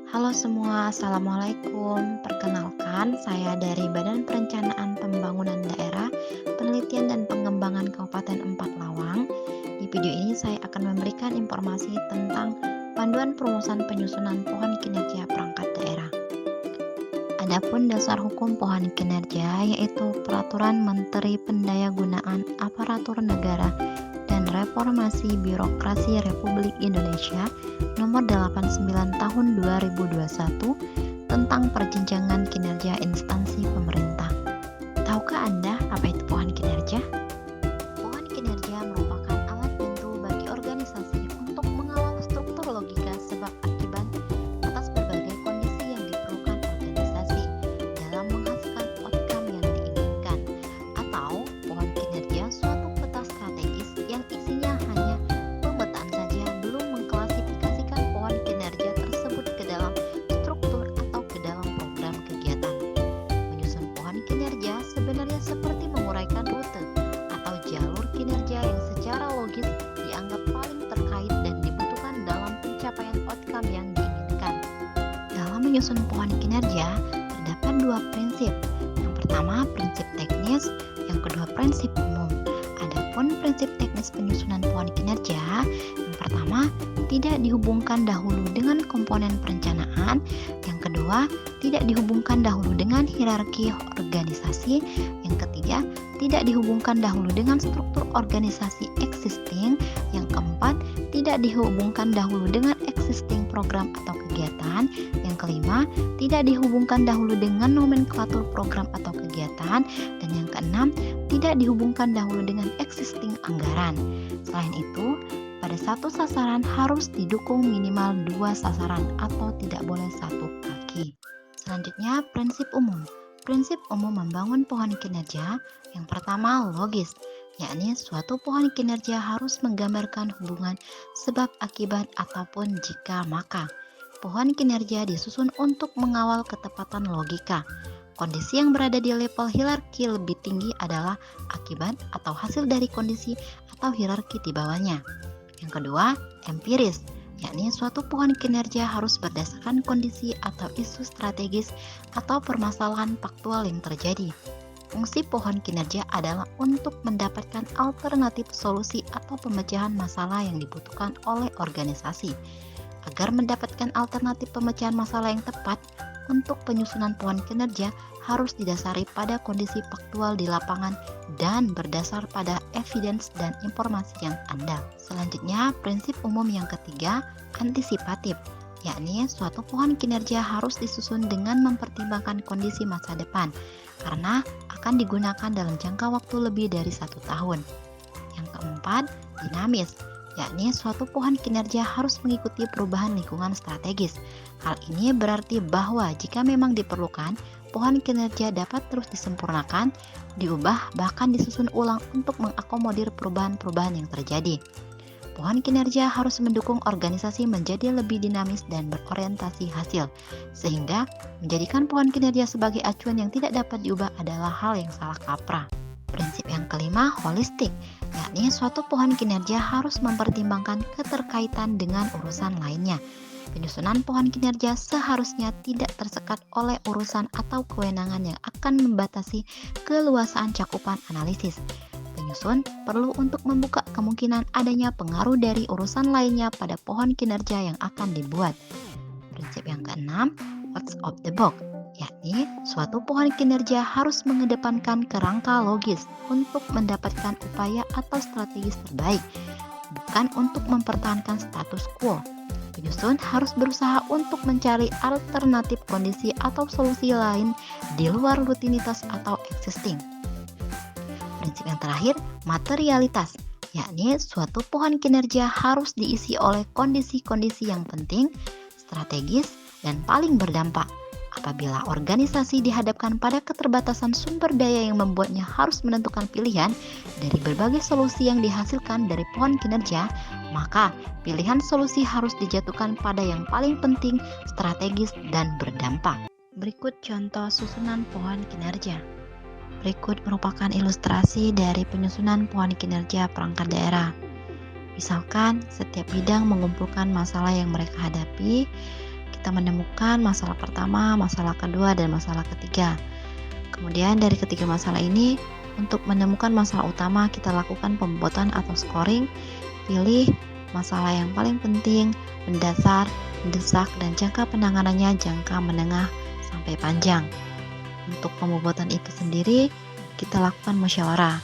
Halo semua, Assalamualaikum. Perkenalkan, saya dari Badan Perencanaan Pembangunan Daerah, Penelitian dan Pengembangan Kabupaten Empat Lawang. Di video ini saya akan memberikan informasi tentang panduan perumusan penyusunan pohon kinerja perangkat daerah. Adapun dasar hukum pohon kinerja yaitu Peraturan Menteri Pendayagunaan Aparatur Negara dan Reformasi Birokrasi Republik Indonesia Nomor 89 Tahun 2021 tentang perjenjangan kinerja instansi pemerintah. Tahukah Anda apa itu pohon kinerja? Pohon kinerja merupakan alat bantu bagi organisasi untuk mengawal struktur logika sebab akibat atas berbagai kondisi yang diperlukan organisasi dalam menghasilkan outcome yang diinginkan. Atau pohon kinerja suatu peta strategis yang isinya hanya pemetaan saja, belum mengklasifikasikan pohon kinerja tersebut ke dalam struktur atau ke dalam program kegiatan. Menyusun pohon kinerja sebenarnya seperti menguraikan rute atau jalur kinerja yang secara logis dianggap paling terkait dan dibutuhkan dalam pencapaian outcome yang diinginkan. Dalam menyusun pohon kinerja, terdapat dua prinsip. Yang pertama, prinsip teknis, yang kedua, prinsip umum. Adapun prinsip teknis penyusunan pohon kinerja, yang pertama, tidak dihubungkan dahulu dengan komponen perencanaan, yang kedua, tidak dihubungkan dahulu dengan hierarki organisasi, yang ketiga, tidak dihubungkan dahulu dengan struktur organisasi existing, yang keempat, tidak dihubungkan dahulu dengan existing program atau kegiatan, yang kelima, tidak dihubungkan dahulu dengan nomenklatur program atau kegiatan, dan yang keenam, tidak dihubungkan dahulu dengan existing anggaran. Selain itu, pada satu sasaran harus didukung minimal dua sasaran atau tidak boleh satu kaki. Selanjutnya, prinsip umum. Prinsip umum membangun pohon kinerja yang pertama logis, yakni suatu pohon kinerja harus menggambarkan hubungan sebab akibat ataupun jika maka. Pohon kinerja disusun untuk mengawal ketepatan logika. Kondisi yang berada di level hierarki lebih tinggi adalah akibat atau hasil dari kondisi atau hierarki di bawahnya. Yang kedua, empiris, yakni suatu pohon kinerja harus berdasarkan kondisi atau isu strategis atau permasalahan faktual yang terjadi. Fungsi pohon kinerja adalah untuk mendapatkan alternatif solusi atau pemecahan masalah yang dibutuhkan oleh organisasi. Agar mendapatkan alternatif pemecahan masalah yang tepat, untuk penyusunan pohon kinerja harus didasari pada kondisi faktual di lapangan dan berdasar pada evidence dan informasi yang ada. Selanjutnya, prinsip umum yang ketiga, antisipatif, yakni suatu pohon kinerja harus disusun dengan mempertimbangkan kondisi masa depan karena akan digunakan dalam jangka waktu lebih dari 1 tahun. Yang keempat, dinamis, yakni suatu pohon kinerja harus mengikuti perubahan lingkungan strategis. Hal ini berarti bahwa jika memang diperlukan, pohon kinerja dapat terus disempurnakan, diubah, bahkan disusun ulang untuk mengakomodir perubahan-perubahan yang terjadi. Pohon kinerja harus mendukung organisasi menjadi lebih dinamis dan berorientasi hasil, sehingga menjadikan pohon kinerja sebagai acuan yang tidak dapat diubah adalah hal yang salah kaprah. Prinsip yang kelima, holistik, yakni suatu pohon kinerja harus mempertimbangkan keterkaitan dengan urusan lainnya. Penyusunan pohon kinerja seharusnya tidak tersekat oleh urusan atau kewenangan yang akan membatasi keluasaan cakupan analisis. Penyusun perlu untuk membuka kemungkinan adanya pengaruh dari urusan lainnya pada pohon kinerja yang akan dibuat. Prinsip yang keenam, outs of the box, yakni suatu pohon kinerja harus mengedepankan kerangka logis untuk mendapatkan upaya atau strategis terbaik, bukan untuk mempertahankan status quo. Penyusun harus berusaha untuk mencari alternatif kondisi atau solusi lain di luar rutinitas atau existing. Prinsip yang terakhir, materialitas, yakni suatu pohon kinerja harus diisi oleh kondisi-kondisi yang penting, strategis, dan paling berdampak. Apabila organisasi dihadapkan pada keterbatasan sumber daya yang membuatnya harus menentukan pilihan dari berbagai solusi yang dihasilkan dari pohon kinerja, maka pilihan solusi harus dijatuhkan pada yang paling penting, strategis, dan berdampak. Berikut contoh susunan pohon kinerja. Berikut merupakan ilustrasi dari penyusunan pohon kinerja perangkat daerah. Misalkan setiap bidang mengumpulkan masalah yang mereka hadapi, kita menemukan masalah pertama, masalah kedua, dan masalah ketiga. Kemudian dari ketiga masalah ini, untuk menemukan masalah utama kita lakukan pembuatan atau scoring. Pilih masalah yang paling penting, mendasar, mendesak, dan jangka penanganannya jangka menengah sampai panjang. Untuk pembuatan itu sendiri, kita lakukan musyawarah.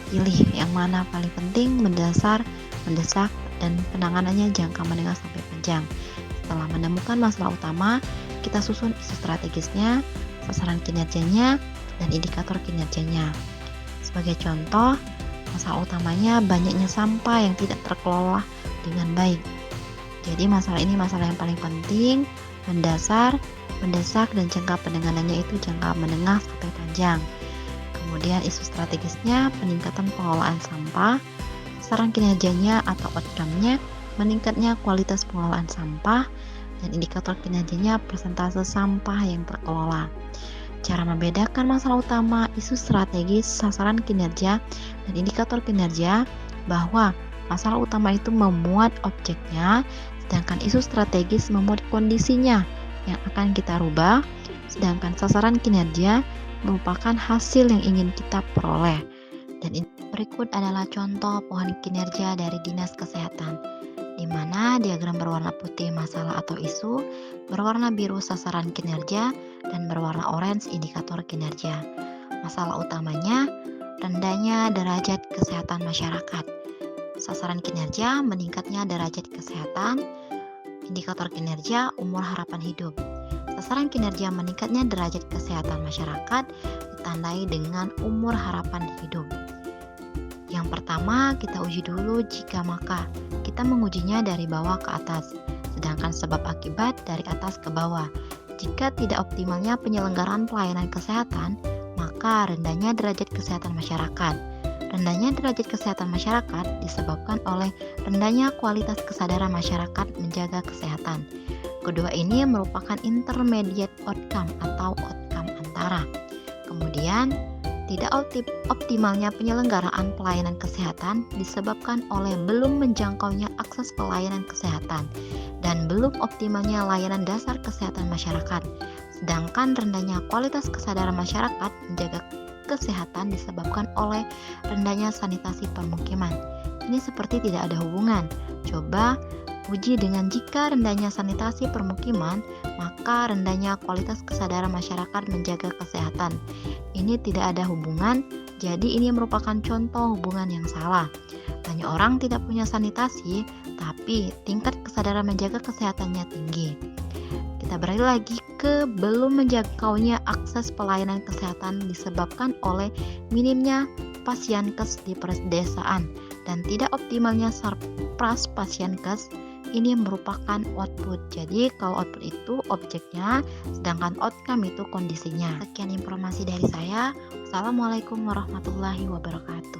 Pilih yang mana paling penting, mendasar, mendesak, dan penanganannya jangka menengah sampai panjang. Setelah menemukan masalah utama, kita susun isu strategisnya, sasaran kinerjanya, dan indikator kinerjanya. Sebagai contoh, masalah utamanya banyaknya sampah yang tidak terkelola dengan baik. Jadi masalah ini masalah yang paling penting, mendasar, mendesak, dan jangka penanganannya itu jangka menengah sampai panjang. Kemudian isu strategisnya peningkatan pengelolaan sampah, sasaran kinerjanya atau outcome-nya meningkatnya kualitas pengelolaan sampah, dan indikator kinerjanya persentase sampah yang terkelola. Cara membedakan masalah utama, isu strategis, sasaran kinerja, dan indikator kinerja bahwa masalah utama itu memuat objeknya, sedangkan isu strategis memuat kondisinya yang akan kita rubah, sedangkan sasaran kinerja merupakan hasil yang ingin kita peroleh. Dan berikut adalah contoh pohon kinerja dari Dinas Kesehatan, di mana diagram berwarna putih masalah atau isu, berwarna biru sasaran kinerja, dan berwarna orange indikator kinerja. Masalah utamanya, rendahnya derajat kesehatan masyarakat. Sasaran kinerja, meningkatnya derajat kesehatan. Indikator kinerja, umur harapan hidup. Sasaran kinerja, meningkatnya derajat kesehatan masyarakat, ditandai dengan umur harapan hidup. Yang pertama, kita uji dulu jika maka. Kita mengujinya dari bawah ke atas, sedangkan sebab akibat dari atas ke bawah. Jika tidak optimalnya penyelenggaraan pelayanan kesehatan, maka rendahnya derajat kesehatan masyarakat. Rendahnya derajat kesehatan masyarakat disebabkan oleh rendahnya kualitas kesadaran masyarakat menjaga kesehatan. Kedua ini merupakan intermediate outcome atau outcome antara. Kemudian, tidak optimalnya penyelenggaraan pelayanan kesehatan disebabkan oleh belum menjangkaunya akses pelayanan kesehatan dan belum optimalnya layanan dasar kesehatan masyarakat. Sedangkan rendahnya kualitas kesadaran masyarakat menjaga kesehatan disebabkan oleh rendahnya sanitasi permukiman. Ini seperti tidak ada hubungan. Coba uji dengan jika rendahnya sanitasi permukiman, maka rendahnya kualitas kesadaran masyarakat menjaga kesehatan. Ini tidak ada hubungan, jadi ini merupakan contoh hubungan yang salah. Banyak orang tidak punya sanitasi, tapi tingkat kesadaran menjaga kesehatannya tinggi. Kita beralih lagi ke belum menjangkaunya akses pelayanan kesehatan disebabkan oleh minimnya pasienkes di pedesaan dan tidak optimalnya sarpras pasienkes. Ini merupakan output. Jadi kalau output itu objeknya, sedangkan outcome itu kondisinya. Sekian informasi dari saya. Wassalamualaikum warahmatullahi wabarakatuh.